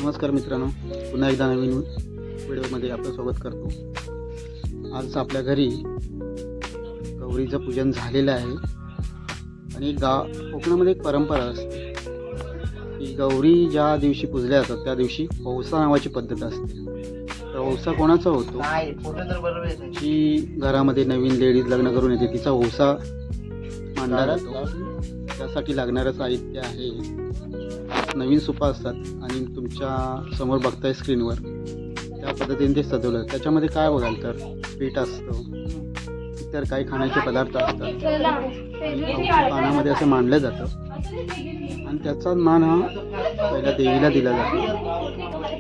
नमस्कार मित्रांनो, पुन्हा एकदा नवीन व्हिडिओमध्ये आपलं स्वागत करतो. आज आपल्या घरी गौरीचं पूजन झालेलं आहे आणि कोकणामध्ये एक परंपरा असते की गौरी ज्या दिवशी पूजल्या जातात त्या दिवशी औसा नावाची पद्धत असते. तर औसा कोणाचा होतो? जी घरामध्ये नवीन लेडीज लग्न करून येते तिचा औसा मांडला जातो. त्यासाठी लागणारं साहित्य आहे नवीन सुपा असतात आणि तुमच्या समोर बघताय स्क्रीनवर त्या पद्धतीने ते सजवलं. त्याच्यामध्ये काय बघाल तर पीठ असतं, इतर काही खाण्याचे पदार्थ असतात, पानामध्ये असं मांडलं जातं आणि त्याचा मान हा पहिल्या देवीला दिला जातो.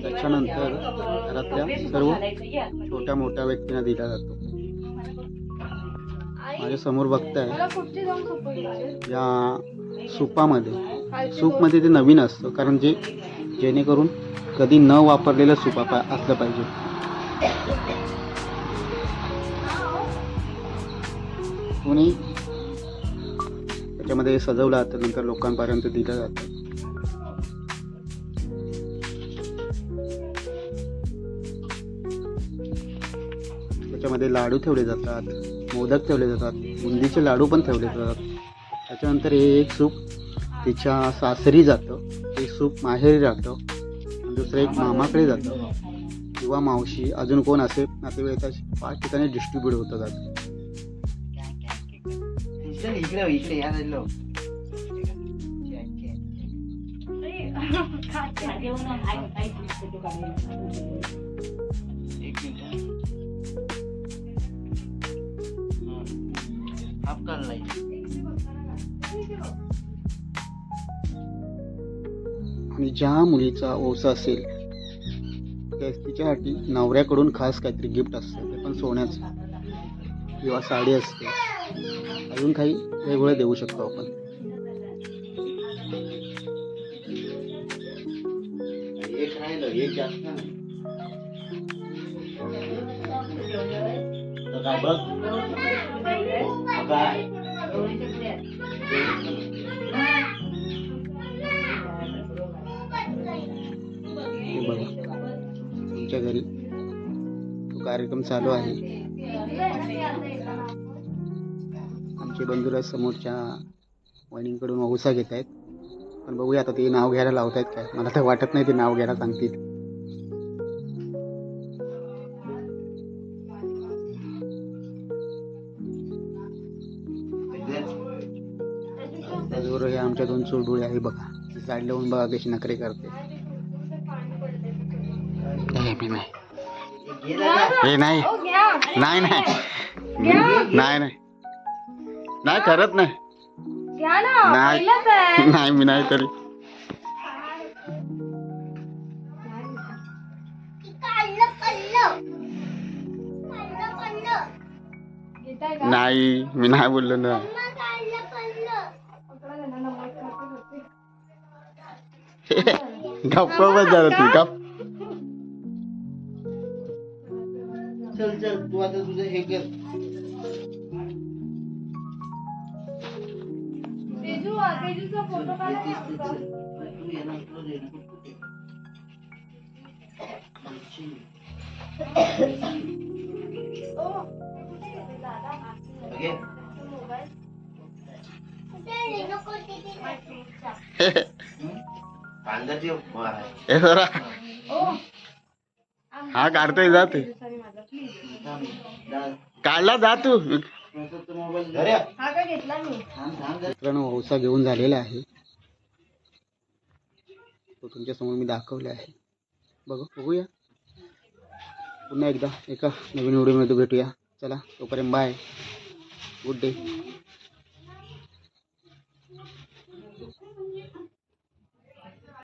त्याच्यानंतर घरातल्या सर्व छोट्या मोठ्या व्यक्तींना दिला जातो. माझ्या समोर बघताय या सूपमध्ये ते नवीन असतं, कारण जेणेकरून कधी न वापरलेलं सूप असलं पाहिजे. कोणी त्याच्यामध्ये सजवलं जातं, नंतर लोकांपर्यंत दिलं जातं. त्याच्यामध्ये लाडू ठेवले जातात, मोदक ठेवले जातात, बुंदीचे लाडू पण ठेवले जातात. त्याच्यानंतर हे एक सूप तिच्या सासरी जातं, एक सूप माहेरी राहतं, दुसरं एक मामाकडे जातं किंवा मावशी अजून कोण असेल नातेवाईकाशी 5 ठिकाणी डिस्ट्रीब्यूट होतं जातं. आणि ज्या मुलीचा ओसा असेल तिच्यासाठी नवऱ्याकडून खास काहीतरी गिफ्ट असतं, ते पण सोन्याचं किंवा साडी असते, अजून काही वेगवेगळं देऊ शकतो आपण. तुमच्या घरी तो कार्यक्रम चालू आहे. आमचे बंधुराज समोरच्या वहिनींकडून औसा घेत आहेत, पण बघूया आता ते नाव घ्यायला लावत आहेत काय. मला तर वाटत नाही ते नाव घ्यायला सांगतील. त्याचबरोबर हे आमच्या 2 चुलबुळे आहे बघा, साईड लावून बघा कशी नखरे करते. नाही करत नाही मी नाही तरी नाही, मी नाही बोललो ना. गप्प बस जरा तू गप्प. चल तू आता तुझं हे कर. तेजूचा फोटो काढा. हा काढतोय, जात काढला जा तू. मित्रांनो, औसा घेऊन झालेला आहे, तो तुमच्या समोर मी दाखवला आहे. बघूया पुन्हा एकदा एका नवीन व्हिडिओमध्ये भेटूया. चला, तोपर्यंत बाय, गुड डे.